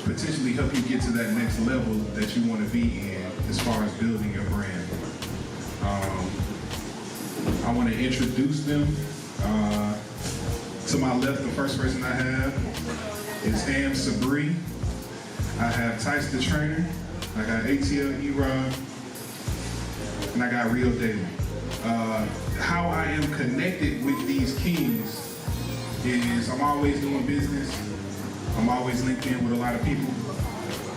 potentially help you get to that next level that you want to be in as far as building your brand. I want to introduce them. To my left, the first person I have is Am Sabri. I have Tice the Trainer. I got ATL E-Rob. And I got Real Daily. How I am connected with these kings is I'm always doing business. I'm always linked in with a lot of people.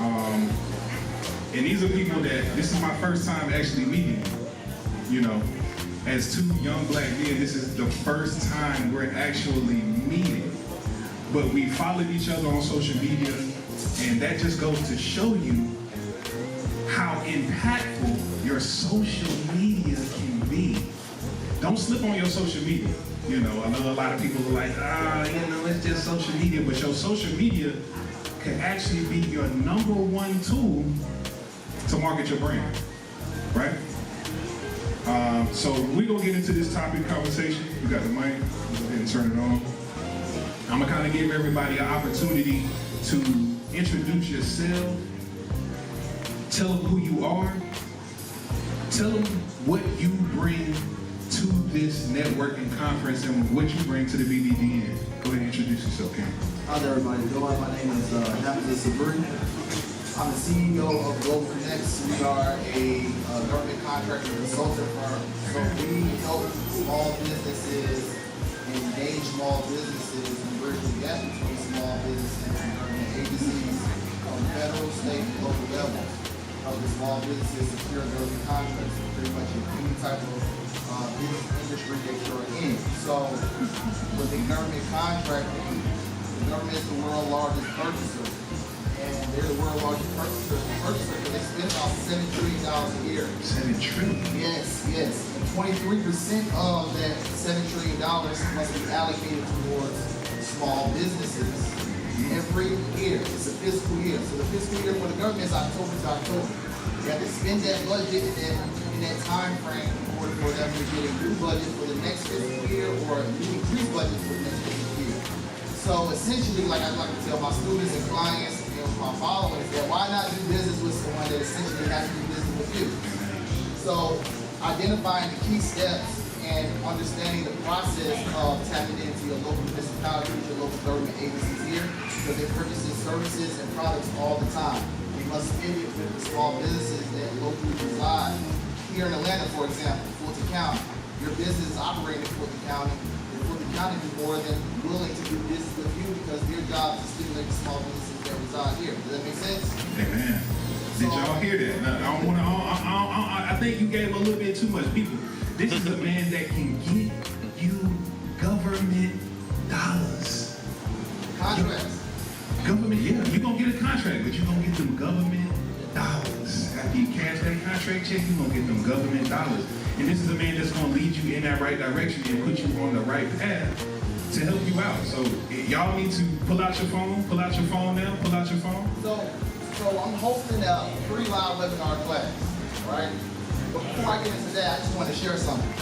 And these are people that, this is my first time actually meeting them. You know, as two young black men, this is the first time we're actually meeting. But we followed each other on social media, and that just goes to show you how impactful your social media can be. Don't slip on your social media. You know, I know a lot of people are like, it's just social media, but your social media can actually be your #1 tool to market your brand, right? So we're gonna get into this topic conversation. You got the mic, go ahead and turn it on. I'm gonna kind of give everybody an opportunity to introduce yourself, tell them who you are, tell them what you bring to this networking conference and what you bring to the BBDN. Go ahead and introduce yourself, Ken. How's everybody doing? My name is Hamza Sabri. I'm the CEO of Global Connects. We are a government contractor consultant firm. So we help small businesses, engage small businesses, and bridge the gap between small businesses and government agencies on federal, state, and local levels. Help the small businesses secure government contracts pretty much in any type of business industry that you're in. So with the government contracting, the government is the world's largest purchaser. And they're the world's largest purchaser because they spend about $7 trillion a year. $7 trillion? Yes. And 23% of that $7 trillion must be allocated towards small businesses every year. It's a fiscal year. So the fiscal year for the government is October to October. You have to spend that budget in that time frame in order for them to get a new budget for the next fiscal year or a new increased budget for the next fiscal year. So essentially, like I like to tell my students and clients, my followers, that why not do business with someone that essentially has to do business with you? So identifying the key steps and understanding the process of tapping into your local municipalities, your local government agencies here, because they're purchasing services and products all the time. We must fit it with the small businesses that locally reside. Here in Atlanta, for example, Fulton County, your business is operating in Fulton County. Fulton County is more than willing to do business with you because their job is to stimulate the small businesses that reside here. Does that make sense? Amen. Did y'all hear that? Now, I think you gave a little bit too much. People, this is a man that can get you government dollars. Contracts. Government, yeah, you're going to get a contract, but you're going to get them government dollars. After you cash that contract check, you're going to get them government dollars. And this is a man that's going to lead you in that right direction and put you on the right path to help you out. So y'all need to pull out your phone now, pull out your phone. So I'm hosting a free live webinar class, right? But before I get into that, I just want to share something.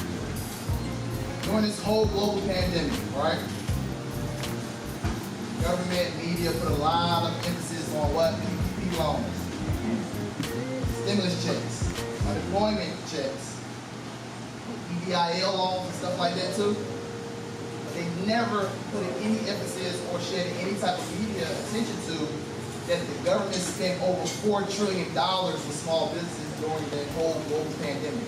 During this whole global pandemic, right? Government, media put a lot of emphasis on what? PPP loans, stimulus checks, unemployment checks, EIL loans and stuff like that too. But they never put any emphasis or shed any type of media attention to that the government spent over $4 trillion with small businesses during that whole global pandemic.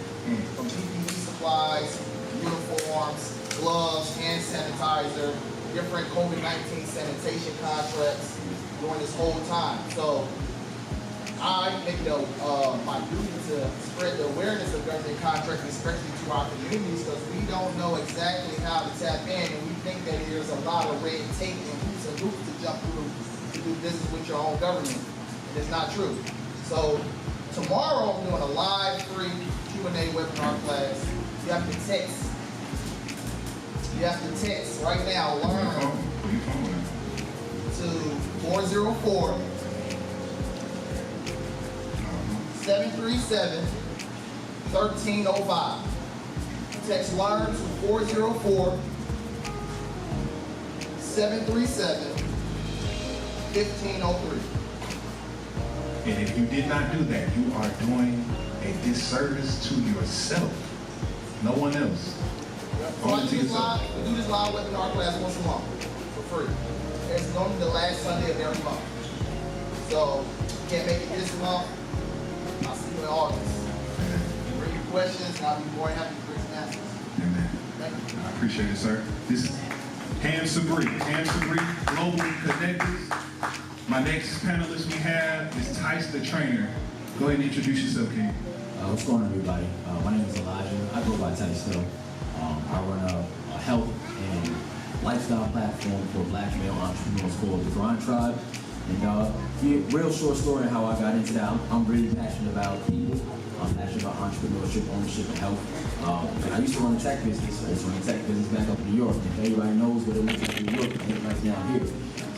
From PPE supplies, uniforms, gloves, hand sanitizer, different COVID-19 sanitation contracts during this whole time. So I make it my duty to spread the awareness of government contracting, especially to our communities, because we don't know exactly how to tap in, and we think that there's a lot of red tape and hoops to jump through to do business with your own government, and it's not true. So tomorrow I'm doing a live free Q&A webinar class. You have to text. You have to text right now. Learn to 404. 737-1305. Text LEARN to 404-737-1503. And if you did not do that, you are doing a disservice to yourself. No one else. So I do this live webinar class once a month for free. It's normally the last Sunday of every month. So you can't make it this month. I'll see you in August. Bring your questions, and I'll be more than happy to bring some answers. Amen. Thank you. I appreciate it, sir. This is Ham Sabri, Global Connectors. My next panelist we have is Tice the Trainer. Go ahead and introduce yourself, King. What's going on, everybody? My name is Elijah. I go by Tice still. I run a health and lifestyle platform for Black male entrepreneurs called the Grind Tribe. And real short story how I got into that. I'm really passionate about people. I'm passionate about entrepreneurship, ownership, and health. And I used to run a tech business. I used to run a tech business back up in New York. If everybody knows what it looks like in New York, it's right down here.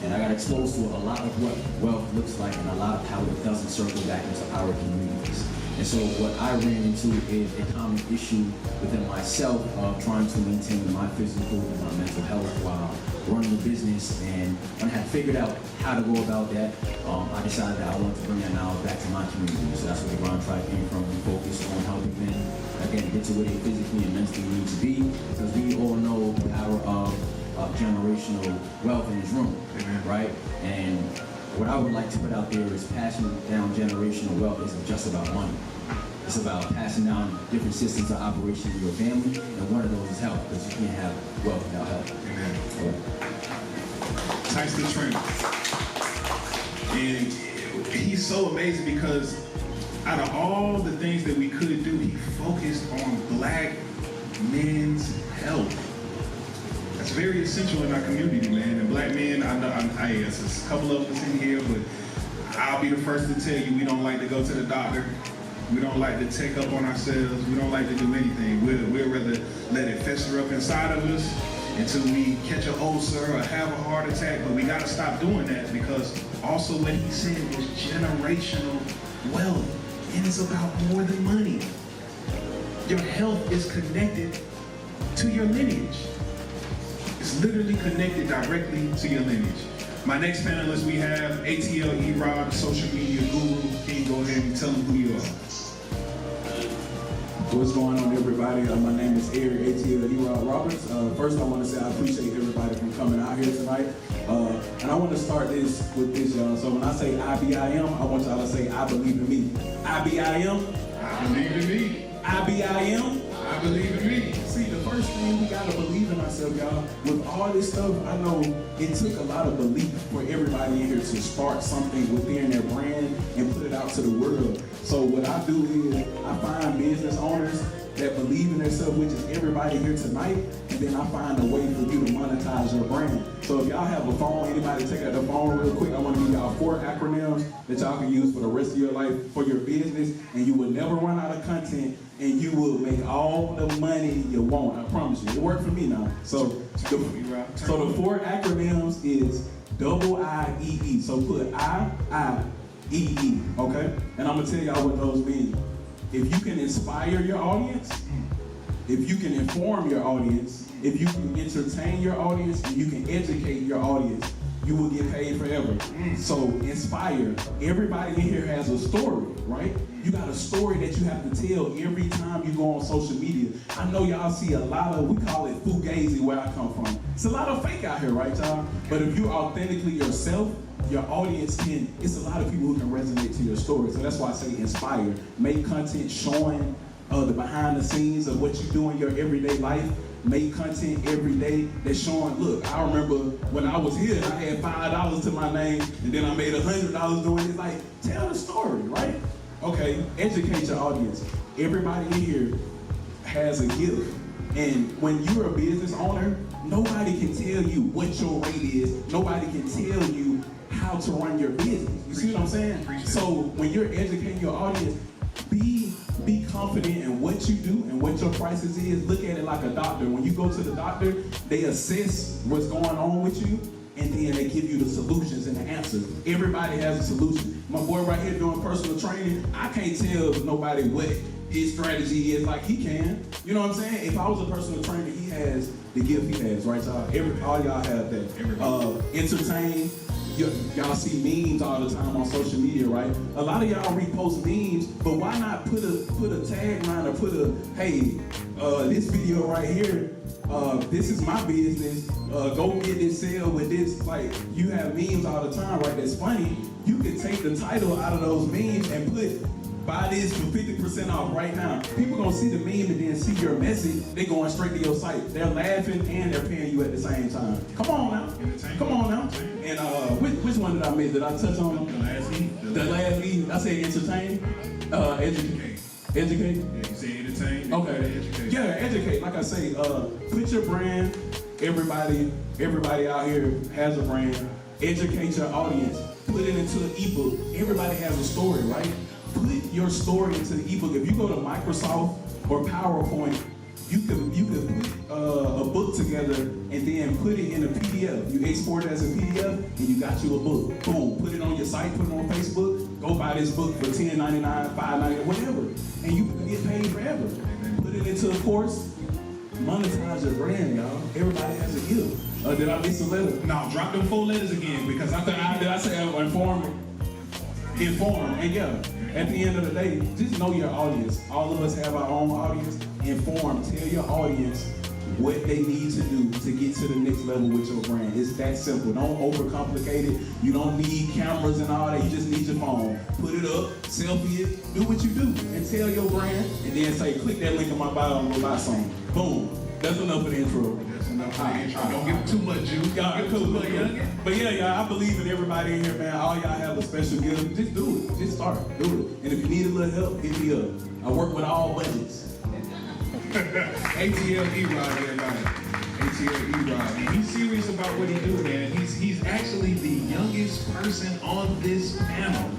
And I got exposed to a lot of what wealth looks like and a lot of how it doesn't circle back into our communities. And so what I ran into is a common issue within myself of trying to maintain my physical and my mental health while running a business. And when I had figured out how to go about that, I decided that I wanted to bring that knowledge back to my community. So that's where the Grind Tribe came from. We focused on helping men, again, get to where they physically and mentally need to be. Because we all know the power of generational wealth in this room, right? And what I would like to put out there is passing down generational wealth isn't just about money. It's about passing down different systems of operation in your family, and one of those is health, because you can't have wealth without health. Amen. Tice the Trainer. And he's so amazing because out of all the things that we could do, he focused on Black men's health. It's very essential in our community, man. And Black men, I know, there's a couple of us in here, but I'll be the first to tell you we don't like to go to the doctor. We don't like to take up on ourselves. We don't like to do anything. We'll rather let it fester up inside of us until we catch an ulcer or have a heart attack. But we got to stop doing that because also what he said was generational wealth. And it's about more than money. Your health is connected to your lineage. It's literally connected directly to your lineage. My next panelist we have ATL E-Rod, social media guru. Can you go ahead and tell them who you are? What's going on, everybody? My name is Eric ATL E-Rod Roberts. First, I want to say I appreciate everybody from coming out here tonight. And I want to start this with this, y'all. So when I say IBIM, I want y'all to say I believe in me. IBIM. I believe in me. IBIM. I believe in me. See, the first thing we gotta believe in ourselves, y'all. With all this stuff, I know it took a lot of belief for everybody in here to start something within their brand and put it out to the world. So what I do is I find business owners that believe in themselves, which is everybody here tonight, and then I find a way for you to monetize your brand. So if y'all have a phone, anybody take out the phone real quick, I want to give y'all 4 acronyms that y'all can use for the rest of your life for your business, and you will never run out of content, and you will make all the money you want. I promise you. It worked for me now. So the 4 acronyms is IIEE. So put IIEE, okay? And I'm gonna tell y'all what those mean. If you can inspire your audience, if you can inform your audience, if you can entertain your audience, and you can educate your audience, you will get paid forever. So inspire. Everybody in here has a story, right? You got a story that you have to tell every time you go on social media. I know y'all see a lot of, we call it fugazi where I come from. It's a lot of fake out here, right, y'all? But if you're authentically yourself, your audience can, it's a lot of people who can resonate to your story. So that's why I say inspire. Make content showing the behind the scenes of what you do in your everyday life. Make content every day that's showing, look, I remember when I was here, I had $5 to my name, and then I made $100 doing it. Like, tell the story, right? Okay, educate your audience. Everybody in here has a gift. And when you're a business owner, nobody can tell you what your rate is. Nobody can tell you how to run your business. You see what I'm saying? So when you're educating your audience, be confident in what you do and what your prices is. Look at it like a doctor. When you go to the doctor, they assess what's going on with you, and then they give you the solutions and the answers. Everybody has a solution. My boy right here doing personal training, I can't tell nobody what his strategy is like he can. You know what I'm saying? If I was a personal trainer, he has the gift he has, right, y'all? All y'all have that. Entertain, y'all see memes all the time on social media, right? A lot of y'all repost memes, but why not put a tagline or put a, hey, this video right here, this is my business, go get this sale with this. Like, you have memes all the time, right? That's funny. You could take the title out of those memes and put, buy this for 50% off right now. People gonna see the meme and then see your message. They going straight to your site. They're laughing and they're paying you at the same time. Come on now. Come on now. And which one did I miss? Did I touch on them? The last E. The last E. I said entertain. Educate. Educate. Yeah, you say entertain. Okay. Educate. Yeah, educate. Like I say, put your brand. Everybody out here has a brand. Educate your audience. Put it into an ebook. Everybody has a story, right? Put your story into the ebook. If you go to Microsoft or PowerPoint, you can put a book together and then put it in a PDF. You export it as a PDF and you got you a book. Boom, put it on your site, put it on Facebook. Go buy this book for $10.99, $5.99, whatever, and you can get paid forever. Put it into a course. Monetize your brand, y'all. Everybody has a gift. Did I miss a letter? No, drop them 4 letters again because I thought Did I say inform? And yeah, at the end of the day, just know your audience. All of us have our own audience. Inform. Tell your audience what they need to do to get to the next level with your brand. It's that simple. Don't overcomplicate it. You don't need cameras and all that. You just need your phone. Put it up, selfie it, do what you do, and tell your brand, and then say, click that link in my bio and go buy something. Boom. That's enough for the intro. that's enough for the intro. Don't give too much juice. Y'all, cool. But yeah, y'all, I believe in everybody in here, man. All y'all have a special gift. Just do it. Just start. Do it. And if you need a little help, hit me up. I work with all budgets. ATL E-Rod, everybody. ATL E-Rod. And he's serious about what he do, man. He's actually the youngest person on this panel.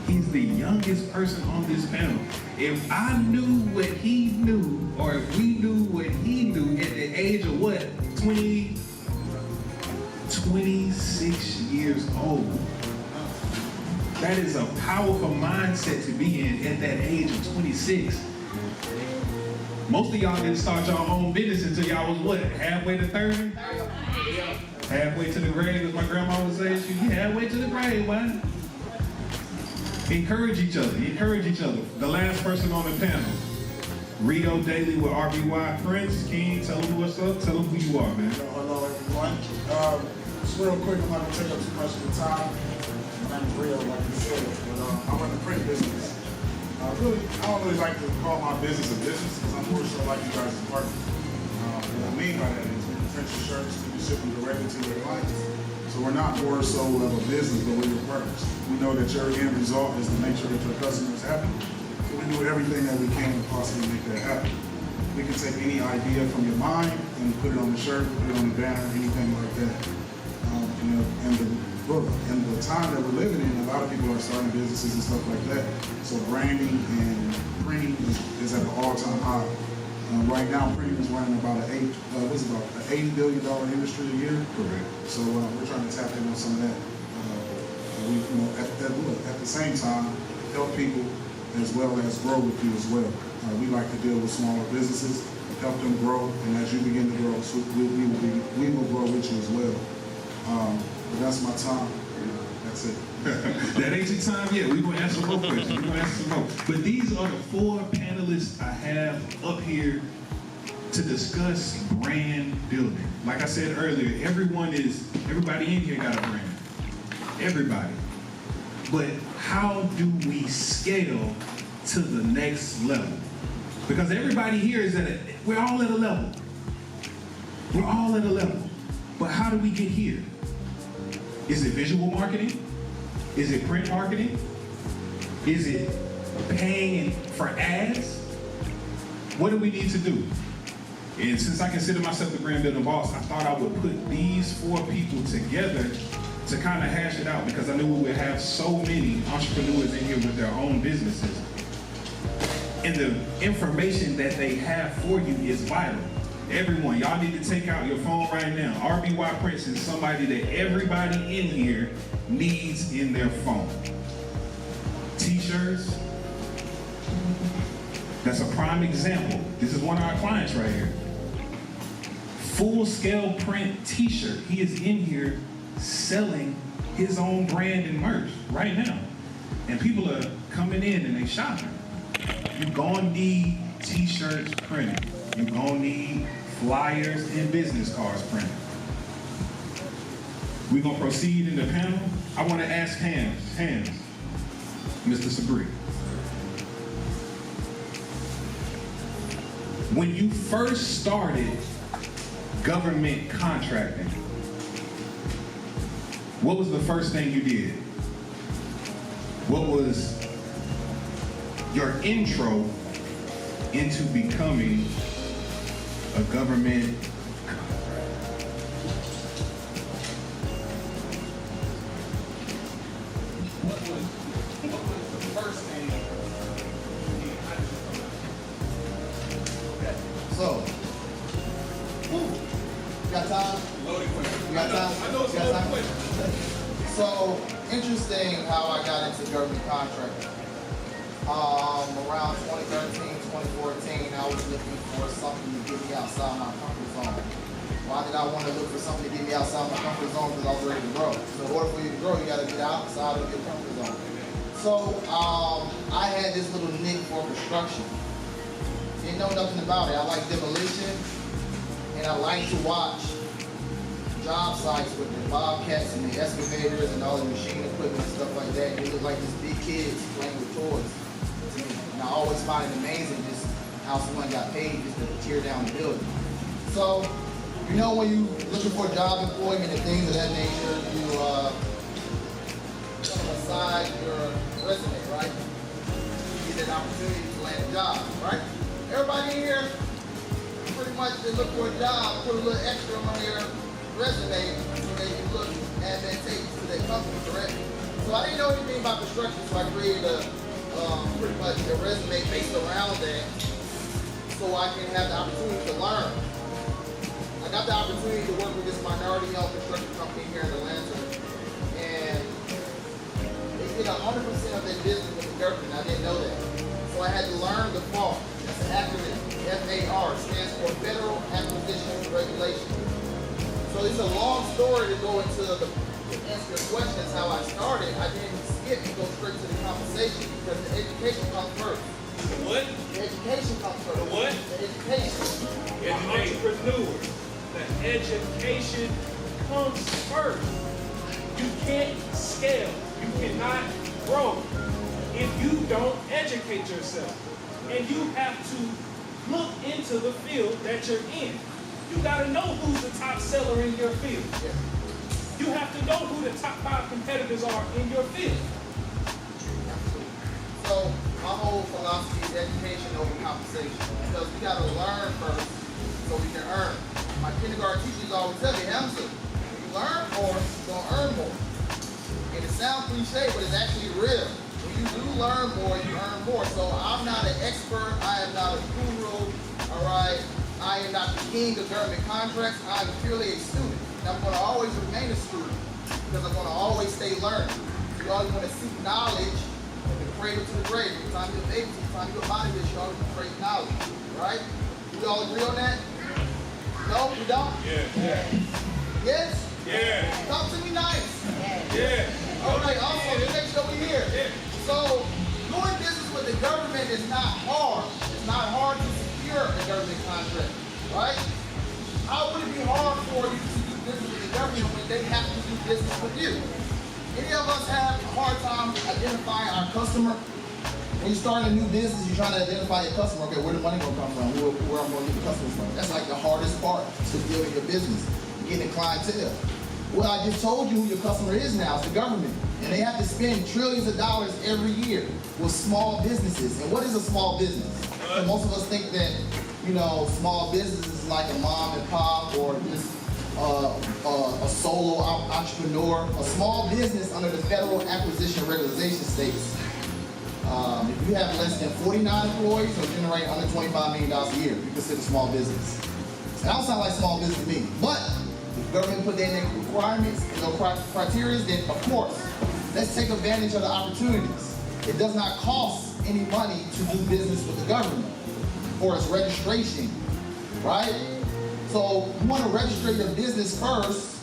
He's the youngest person on this panel. If I knew what he knew, or if we knew what he knew at the age of what? 26 years old. That is a powerful mindset to be in at that age of 26. Most of y'all didn't start your own business until y'all was what? Halfway to 30? Halfway to the grave, as my grandma would say. She halfway to the grave, man. Encourage each other. Encourage each other. The last person on the panel, Rio Daily with RBY. Prince, King, tell them what's up. Tell them who you are, man. Hello, everyone. Just real quick, I'm not going to take up too much of the time. My name's Rio, like you said, but I run the print business. I don't really like to call my business a business because I'm more so like you guys' partner. What I mean by that is we can print your shirts, we can ship them directly to your clients. So we're not more so of a business, but we're your partners. We know that your end result is to make sure that your customer is happy. So we do everything that we can to possibly make that happen. We can take any idea from your mind and put it on the shirt, put it on the banner, anything like that. And the time that we're living in, a lot of people are starting businesses and stuff like that. So branding and printing is at an all-time high. Right now, printing is running about an $80 billion industry a year. Correct. So we're trying to tap in on some of that. At the same time, help people as well as grow with you as well. We like to deal with smaller businesses, help them grow, and as you begin to grow, so we will grow with you as well. But that's my time. That's it. That ain't your time yet. We're going to answer more questions. We're going to answer some more. But these are the 4 panelists I have up here to discuss brand building. Like I said earlier, everybody in here got a brand. Everybody. But how do we scale to the next level? Because everybody here is we're all at a level. We're all at a level. But how do we get here? Is it visual marketing? Is it print marketing? Is it paying for ads? What do we need to do? And since I consider myself the brand building boss, I thought I would put these 4 people together to kind of hash it out because I knew we would have so many entrepreneurs in here with their own businesses. And the information that they have for you is vital. Everyone, y'all need to take out your phone right now. RBY Prince is somebody that everybody in here needs in their phone. T-shirts. That's a prime example. This is one of our clients right here. Full-scale print T-shirt. He is in here selling his own brand and merch right now. And people are coming in and they shopping. You're gonna need t-shirts printed. You're gonna need flyers and business cards printed. We're gonna proceed in the panel. I wanna ask hands, Mr. Sabri. When you first started government contracting, what was the first thing you did? What was your intro into becoming a government contractor? What was the first thing you did? How did you come out? Okay. So, you got time? Loaded question. You got time? I know it's a You got loaded time? question. So, interesting how I got into government contracting. Around 2013, 2014, I was looking for something to get me outside my comfort zone. Why did I want to look for something to get me outside my comfort zone? Because I was ready to grow. So in order for you to grow, you got to get outside of your comfort zone. So I had this little nick for construction. Didn't know nothing about it. I like demolition, and I like to watch job sites with the bobcats and the excavators and all the machine equipment and stuff like that. They look like these big kids playing with toys to me. And I always find it amazing just how someone got paid just to tear down the building. So, you know, when you looking for job employment and things of that nature, you put aside your resume, right? You get an opportunity to land a job, right? Everybody in here, pretty much they look for a job, put a little extra on their resume so they can look advantageous to their company, correct? So I didn't know anything about construction, so I created pretty much a resume based around that so I can have the opportunity to learn. I got the opportunity to work with this minority-owned construction company here in Atlanta, and they did 100% of their business with the government. I didn't know that. So I had to learn the FAR. That's an acronym. FAR stands for Federal Acquisition Regulation. So it's a long story to go into to answer your questions how I started. I didn't skip and go straight to the compensation because the education comes first. The what? The education comes first. The what? The education. Entrepreneur. The education comes first. You can't scale. You cannot grow if you don't educate yourself. And you have to look into the field that you're in. You gotta know who's the top seller in your field. Yeah. You have to know who the top 5 competitors are in your field. So my whole philosophy is education over compensation because we gotta learn first so we can earn. My kindergarten teachers always tell me, Hamza, when you learn more, you're gonna earn more. And it sounds cliche, but it's actually real. When you do learn more, you earn more. So I'm not an expert, I am not a guru, all right? I am not the king of government contracts. I'm purely a student. And I'm going to always remain a student because I'm going to always stay learning. You always want to seek knowledge from the cradle to the grave. Every time you're a baby, every time you're a body, you always create knowledge, right? We all agree on that? No, we don't? Yeah. Yes? Yeah. Talk to me nice. Yeah. All right, also, let's make sure we hear. Yeah. So, doing business with the government is not hard. It's not hard to secure a government contract, right? How would it be hard for you to do business with the government when they have to do business with you? Any of us have a hard time identifying our customer? When you start a new business, you're trying to identify your customer. Okay, where the money gonna come from? Where I'm gonna get the customers from? That's like the hardest part to building your business, getting clientele. Well, I just told you who your customer is now. It's the government. And they have to spend trillions of dollars every year with small businesses. And what is a small business? So most of us think that, you know, small business is like a mom and pop or just a solo entrepreneur. A small business under the Federal Acquisition Regulation states, if you have less than 49 employees or generate under $25 million a year, you consider small business. It don't sound like small business to me, but if the government put that in their requirements and their criteria, then of course, let's take advantage of the opportunities. It does not cost any money to do business with the government for its registration, right? So you want to register your business first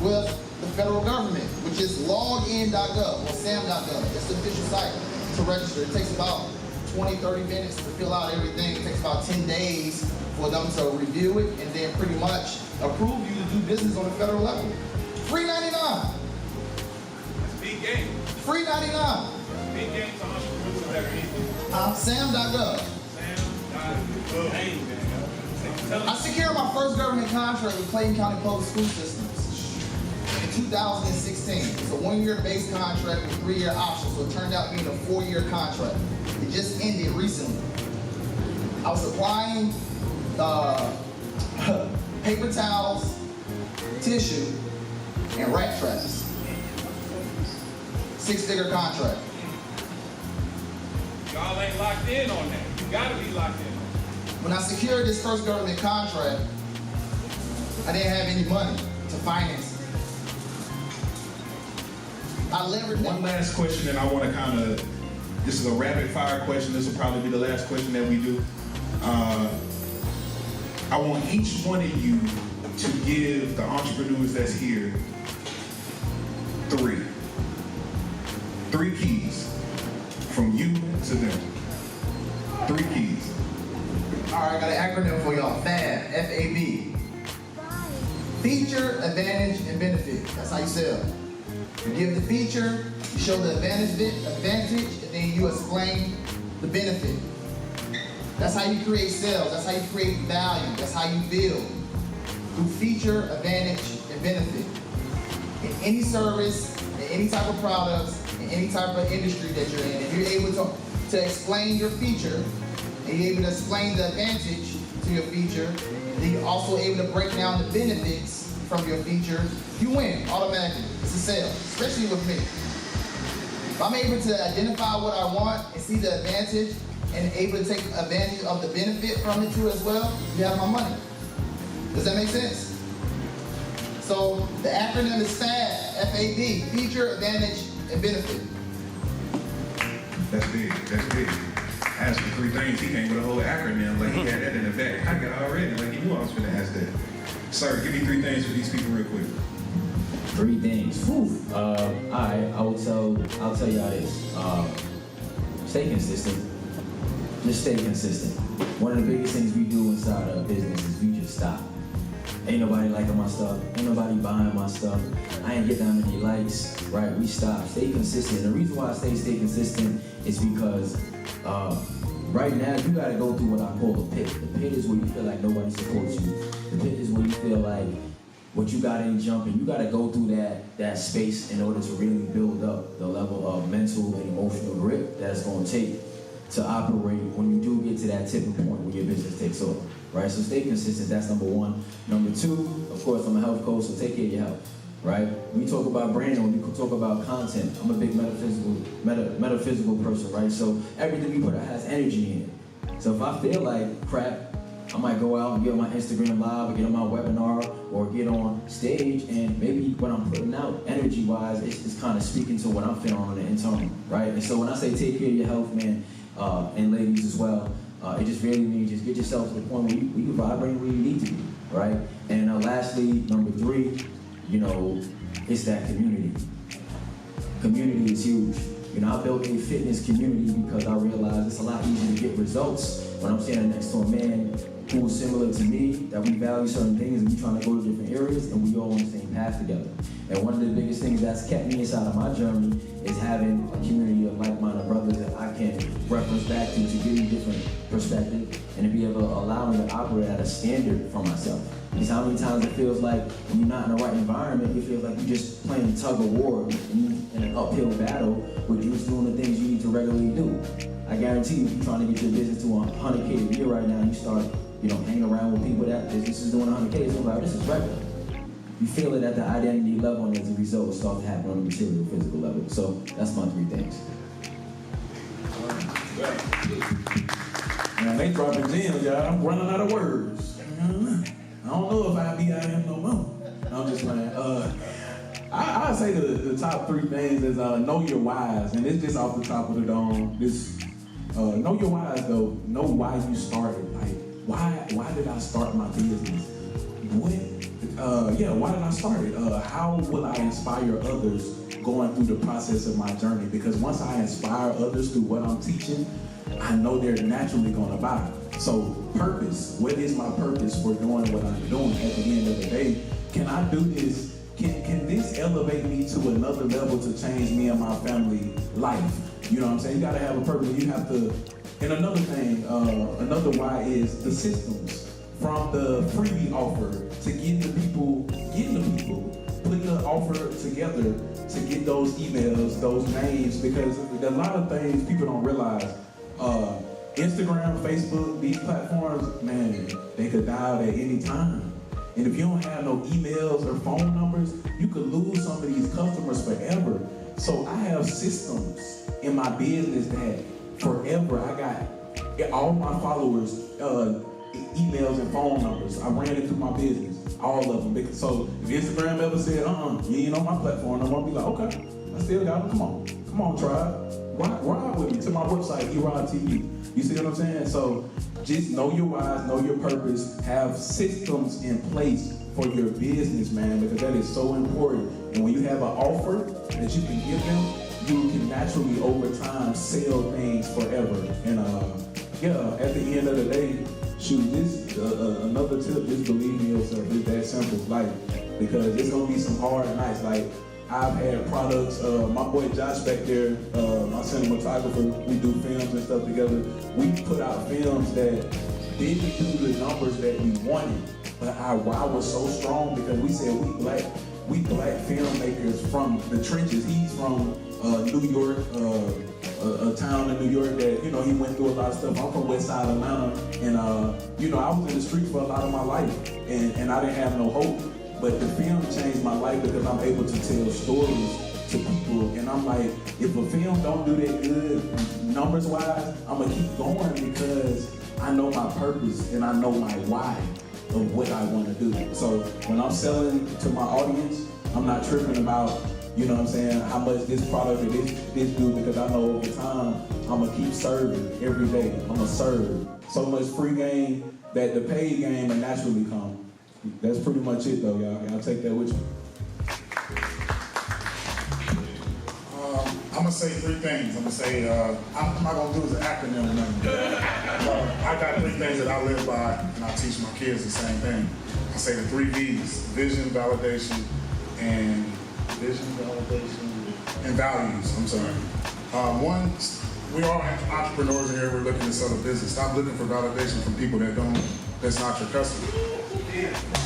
with the federal government, which is login.gov or sam.gov. That's the official site to register. It takes about 20, 30 minutes to fill out everything. It takes about 10 days for them to review it and then pretty much approve you to do business on the federal level. Free 99. That's big game. Free 99. Big game to entrepreneurs that are in Sam.gov. Sam.gov. Hey, man. I secured my first government contract with Clayton County Public School Systems in 2016. It's a 1-year base contract with 3-year options, so it turned out being a 4-year contract. It just ended recently. I was supplying paper towels, tissue, and rat traps. 6-figure contract. Y'all ain't locked in on that. You gotta be locked in on that. When I secured this first government contract, I didn't have any money to finance it. I leveraged One last question, and I want to kind of, this is a rapid fire question. This will probably be the last question that we do. I want each one of you to give the entrepreneurs that's here three keys from you to them. 3 keys. All right, I got an acronym for y'all. FAB, F-A-B. Feature, advantage, and benefit. That's how you sell. You give the feature, you show the advantage, and then you explain the benefit. That's how you create sales. That's how you create value. That's how you build. Through feature, advantage, and benefit. In any service, in any type of products, in any type of industry that you're in, if you're able to explain your feature, and you're able to explain the advantage to your feature, and then you're also able to break down the benefits from your feature, you win automatically. It's a sale, especially with me. If I'm able to identify what I want and see the advantage and able to take advantage of the benefit from it too as well, you have my money. Does that make sense? So the acronym is FAB, F-A-B, feature, advantage, and benefit. That's big. That's big. Ask for 3 things. He came with a whole acronym. Like he had that in the back pocket already. Like he knew I was going to ask that. Sir, give me 3 things for these people real quick. 3 things. I'll tell y'all this. Stay consistent. Just stay consistent. One of the biggest things we do inside of business is we just stop. Ain't nobody liking my stuff. Ain't nobody buying my stuff. I ain't getting that many likes. Right? We stop. Stay consistent. The reason why I stay consistent is because right now you gotta go through what I call the pit. The pit is where you feel like nobody supports you. The pit is where you feel like what you got ain't jumping. You gotta go through that space in order to really build up the level of mental and emotional grip that's gonna take to operate when you do get to that tipping point where your business takes over, right? So stay consistent, that's number 1. Number 2, of course, I'm a health coach, so take care of your health, right? When you talk about branding, when you talk about content, I'm a big metaphysical person, right? So everything we put out has energy in it. So if I feel like crap, I might go out and get on my Instagram live or get on my webinar or get on stage, and maybe what I'm putting out energy-wise, it's kind of speaking to what I'm feeling on the internal, right? And so when I say take care of your health, man, and ladies as well, it just really means just get yourself to the point where you can vibrate where you need to be, right? And lastly, number 3, it's that community. Community is huge. I built a fitness community because I realized it's a lot easier to get results when I'm standing next to a man who's similar to me, that we value certain things and we trying to go to different areas and we all on the same path together. And one of the biggest things that's kept me inside of my journey is having a community of like-minded brothers that I can reference back to give me different perspective and to be able to allow me to operate at a standard for myself. Because how many times it feels like when you're not in the right environment, it feels like you're just playing tug of war and you're in an uphill battle with you just doing the things you need to regularly do. I guarantee you, if you're trying to get your business to 100K a year right now, you start, hanging around with people that business is doing 100K, it's like, this is regular. You feel it at the identity level, and as a result, it starts to happen on the material, physical level. So that's my 3 things. Man, they dropping gems, y'all. I'm running out of words. I don't know if I'll be out here no more. I'm just playing. I'd say the top 3 things is know your whys, and it's just off the top of the dome. Know your whys though. Know why you started. Like, why did I start my business? why did I start it? How will I inspire others going through the process of my journey? Because once I inspire others through what I'm teaching, I know they're naturally gonna buy. So purpose, what is my purpose for doing what I'm doing at the end of the day? Can I do this? Can this elevate me to another level to change me and my family life? You know what I'm saying? You gotta have a purpose. You have to, and another thing, another why is the systems. From the freebie offer to getting the people, putting the offer together to get those emails, those names, because a lot of things people don't realize. Instagram, Facebook, these platforms, man, they could die out at any time. And if you don't have no emails or phone numbers, you could lose some of these customers forever. So I have systems in my business that forever I got all my followers, emails and phone numbers. I ran it through my business, all of them. So if Instagram ever said, you ain't on my platform, I'm gonna be like, okay, I still got them, come on, tribe. Ride with me to my website, E-Rod TV. You see what I'm saying? So just know your whys, know your purpose, have systems in place for your business, man, because that is so important. And when you have an offer that you can give them, you can naturally over time sell things forever. And at the end of the day, shoot, this another tip, just believe in yourself. It's that simple, like, because it's gonna be some hard nights. Like, I've had products, my boy Josh back there, my cinematographer, we do films and stuff together. We put out films that didn't do the numbers that we wanted, but our why was so strong because we said we black filmmakers from the trenches. He's from New York, a town in New York that, you know, he went through a lot of stuff. I'm from West Side Atlanta, and you know, I was in the streets for a lot of my life, and I didn't have no hope. But the film changed my life because I'm able to tell stories to people. And I'm like, if a film don't do that good, numbers-wise, I'm gonna keep going because I know my purpose and I know my why of what I wanna do. So when I'm selling to my audience, I'm not tripping about, you know what I'm saying, how much this product or this do, because I know over time, I'm gonna keep serving every day. I'm gonna serve. So much free game that the paid game will naturally come. That's pretty much it, though, y'all. Y'all take that with you. I'm gonna say three things. I'm gonna say I'm not gonna do as an acronym or nothing. I got three things that I live by, and I teach my kids the same thing. I say the 3 V's: vision, validation, and values. I'm sorry. One, we all have entrepreneurs in here. We're looking to sell a business. Stop looking for validation from people that's not your customer.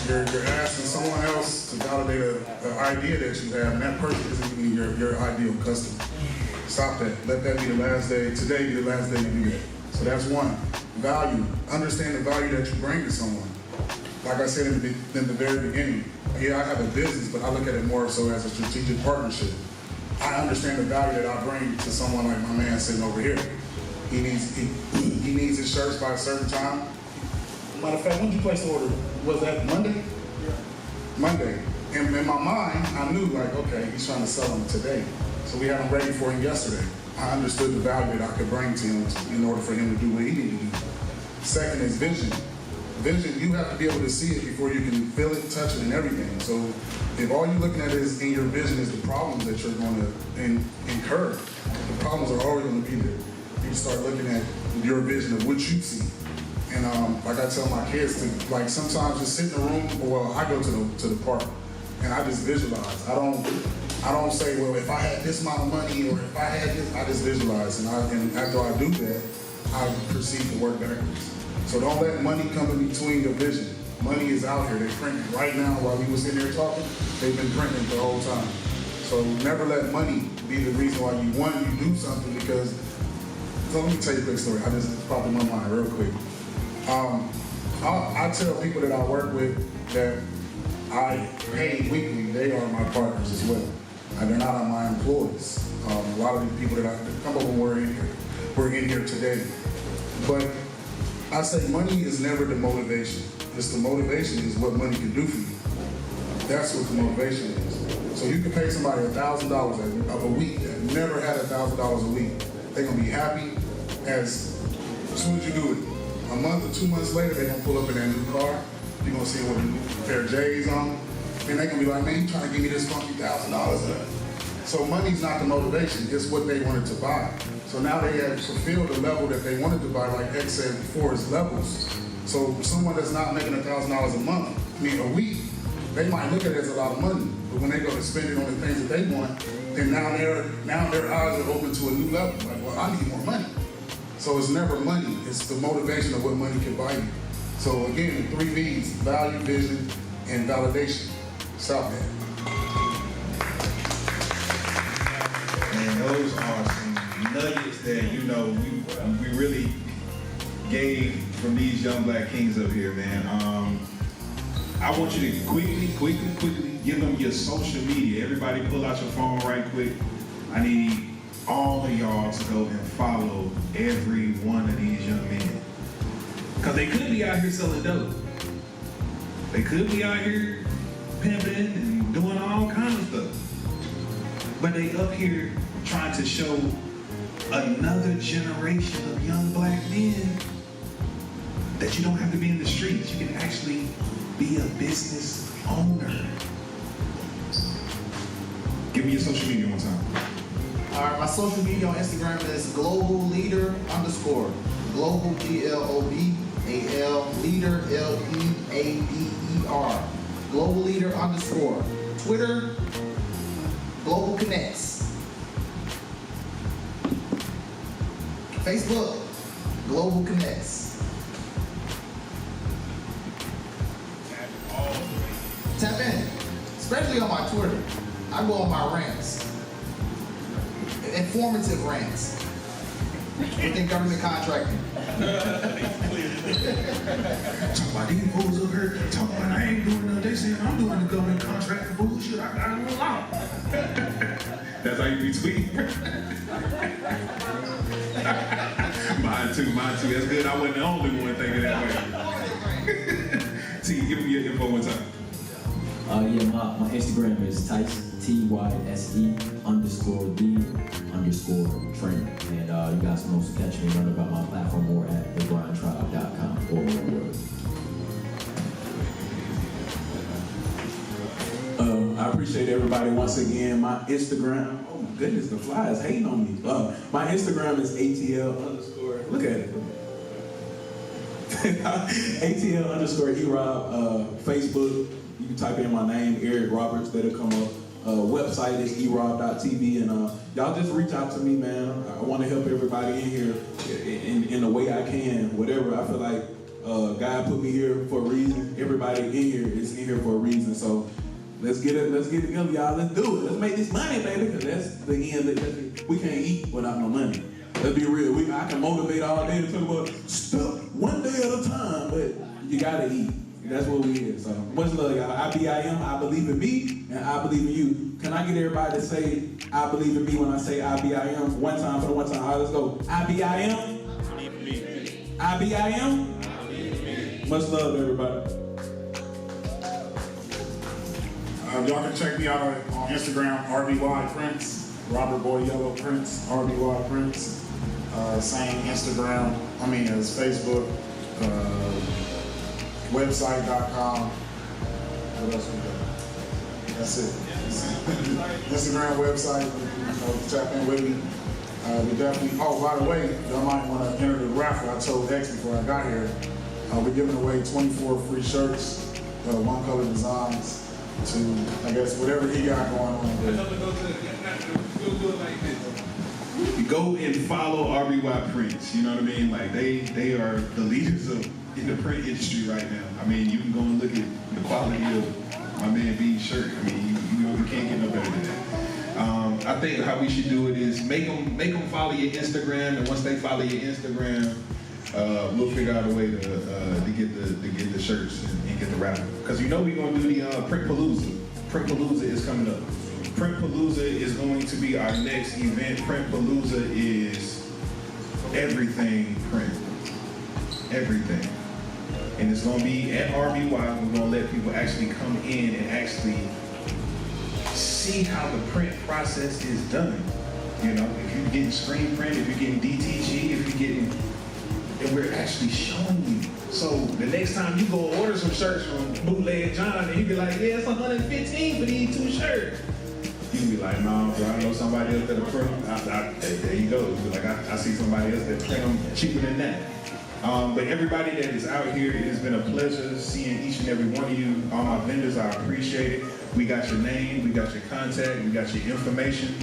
You're asking someone else to validate an idea that you have, and that person isn't even your ideal customer. Stop that. Let that be the last day. Today be the last day you do that. So that's one. Value. Understand the value that you bring to someone. Like I said in the very beginning, yeah, I have a business, but I look at it more so as a strategic partnership. I understand the value that I bring to someone like my man sitting over here. He needs his shirts by a certain time. Matter of fact, when did you place the order? Was that Monday? Yeah. Monday. And in my mind, I knew, like, okay, he's trying to sell them today. So we had them ready for him yesterday. I understood the value that I could bring to him in order for him to do what he needed to do. Second is vision. Vision, you have to be able to see it before you can feel it, touch it, and everything. So if all you're looking at is in your vision is the problems that you're going to incur, the problems are always going to be there. You start looking at your vision of what you see. And like I tell my kids to, like, sometimes just sit in the room, or I go to the park and I just visualize. I don't say, well, if I had this amount of money or if I had this, I just visualize. And after I do that, I proceed to work backwards. So don't let money come in between your vision. Money is out here. They're printing right now while we was in here talking. They've been printing the whole time. So never let money be the reason why you do something, because, so let me tell you a quick story. It's popped in my mind real quick. I tell people that I work with that I pay weekly, they are my partners as well. They're not my employees. A lot of these people that come over, we're in here today. But I say money is never the motivation. It's the motivation is what money can do for you. That's what the motivation is. So you can pay somebody $1,000 a week that never had $1,000 a week. They're gonna be happy as soon as you do it. A month or 2 months later, they're gonna pull up in that new car. You're gonna see them with a pair of J's on. And they're gonna be like, man, you trying to give me this funky $1,000. So money's not the motivation, it's what they wanted to buy. So now they have fulfilled the level that they wanted to buy, like X said before, is levels. So someone that's not making $1,000 a month, a week, they might look at it as a lot of money. But when they go to spend it on the things that they want, then now their eyes are open to a new level. Like, well, I need more money. So it's never money, it's the motivation of what money can buy you. So again, the 3 V's, value, vision, and validation. Stop that. And those are some nuggets that, you know, we really gave from these young black kings up here, man. I want you to quickly give them your social media. Everybody pull out your phone right quick. I need all of y'all to go and follow every one of these young men. Because they could be out here selling dope. They could be out here pimping and doing all kinds of stuff. But they up here trying to show another generation of young black men that you don't have to be in the streets. You can actually be a business owner. Give me your social media one time. All right, my social media on Instagram is globalleader_. Global, GLOBAL, leader, LEADER. Globalleader_. Twitter, Global Connects. Facebook, Global Connects. Tap in, especially on my Twitter. I go on my rants, informative rants within government contracting. Talk about these fools up here. Talk about I ain't doing nothing. They saying I'm doing the government contracting bullshit. I got it all out. That's how you be tweeting. Mine too. That's good. I wasn't the only one thinking that way. T, give me your info one time. Yeah, my Instagram is Tyse, TYSE_D_trainer. And you guys can also catch me learn about my platform more at thegrindtribe.com or word. I appreciate everybody once again. My Instagram, oh my goodness, the fly is hating on me. My Instagram is ATL_, look at it. ATL_ERob, Facebook. You can type in my name, Eric Roberts, that'll come up. Website is erob.tv, and y'all just reach out to me, man. I want to help everybody in here in the way I can, whatever. I feel like God put me here for a reason. Everybody in here is in here for a reason. So let's get together, y'all. Let's do it. Let's make this money, baby, because that's the end. We can't eat without no money. Let's be real. I can motivate all day to talk about stuff one day at a time, but you gotta eat. That's what we is. So much love, y'all. IBIM, I believe in me, and I believe in you. Can I get everybody to say I believe in me when I say IBIM? One time for the one time. All right, let's go. IBIM. IBIM. Much love, everybody. Y'all can check me out on Instagram, RBY Prince, Robert Boy Yellow Prince, RBY Prince. Same Instagram, as Facebook, website.com. What else we got? That's it. Instagram, website, tap in with me. We definitely, oh, by the way, y'all might want to enter the raffle. I told X before I got here. We're giving away 24 free shirts, one color designs, to, I guess, whatever he got going on. You go and follow RBY Prince, you know what I mean? Like they are the leaders in the print industry right now. You can go and look at the quality of my man B's shirt. You can't get no better than that. I think how we should do it is make them follow your Instagram, and once they follow your Instagram, we'll figure out a way to get the shirts and get the raffle. Because we're gonna do the Print Palooza. Print Palooza is coming up. Print Palooza is going to be our next event. Print Palooza is everything print. Everything. And it's going to be at RBY. We're going to let people actually come in and actually see how the print process is done. If you're getting screen print, if you're getting DTG, if you're getting, and we're actually showing you So the next time you go order some shirts from Bootleg John, and you be like, yeah, it's 115 for these 2 shirts. You can be like, no, bro, I know somebody else that'll print them. There you go. You be like, I see somebody else that print them cheaper than that. But everybody that is out here, it has been a pleasure seeing each and every one of you. All my vendors, I appreciate it. We got your name, we got your contact, we got your information.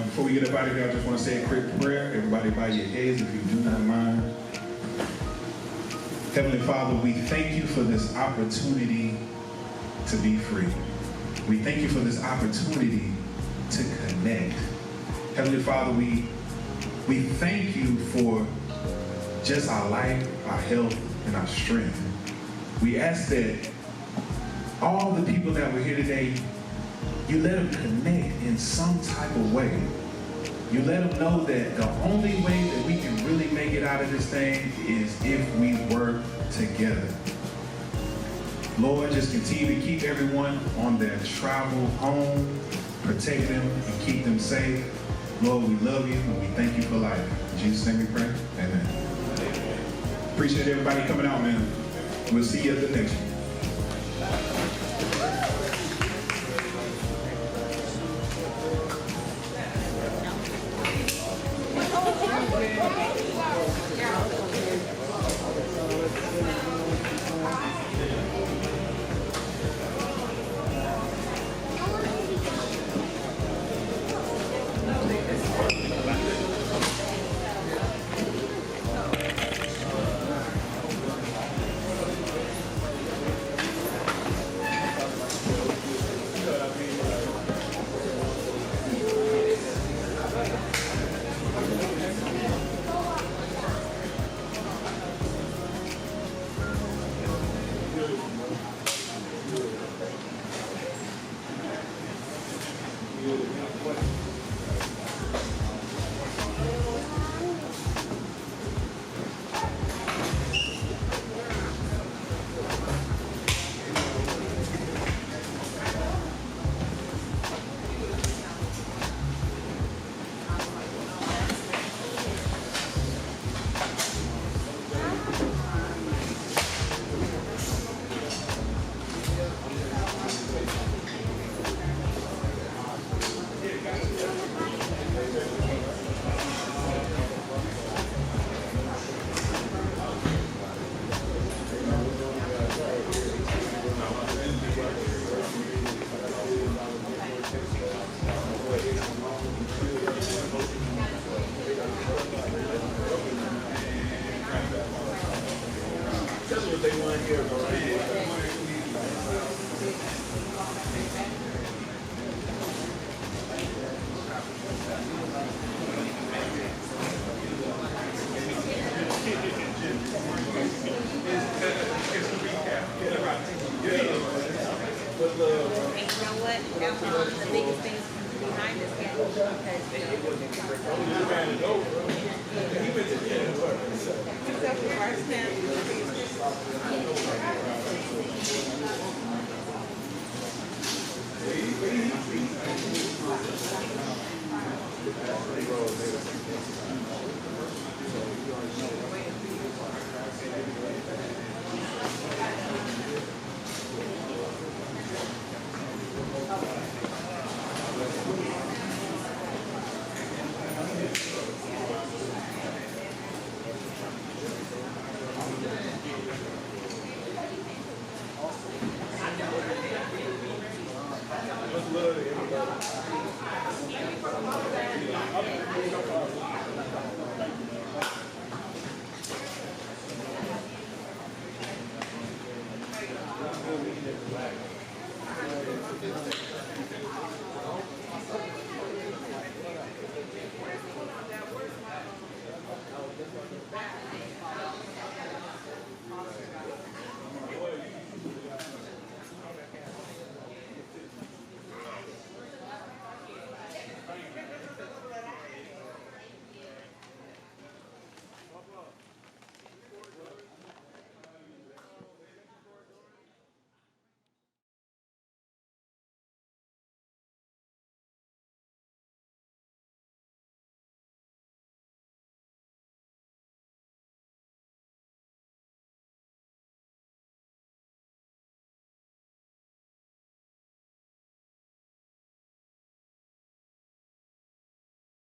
Before we get up out of here, I just want to say a quick prayer. Everybody bow your heads if you do not mind. Heavenly Father, we thank you for this opportunity to be free. We thank you for this opportunity to connect. Heavenly Father, we thank you for just our life, our health, and our strength. We ask that all the people that were here today, you let them connect in some type of way. You let them know that the only way that we can really make it out of this thing is if we work together. Lord, just continue to keep everyone on their travel home, protect them and keep them safe. Lord, we love you and we thank you for life. In Jesus' name we pray, amen. Appreciate everybody coming out, man. We'll see you at the next one.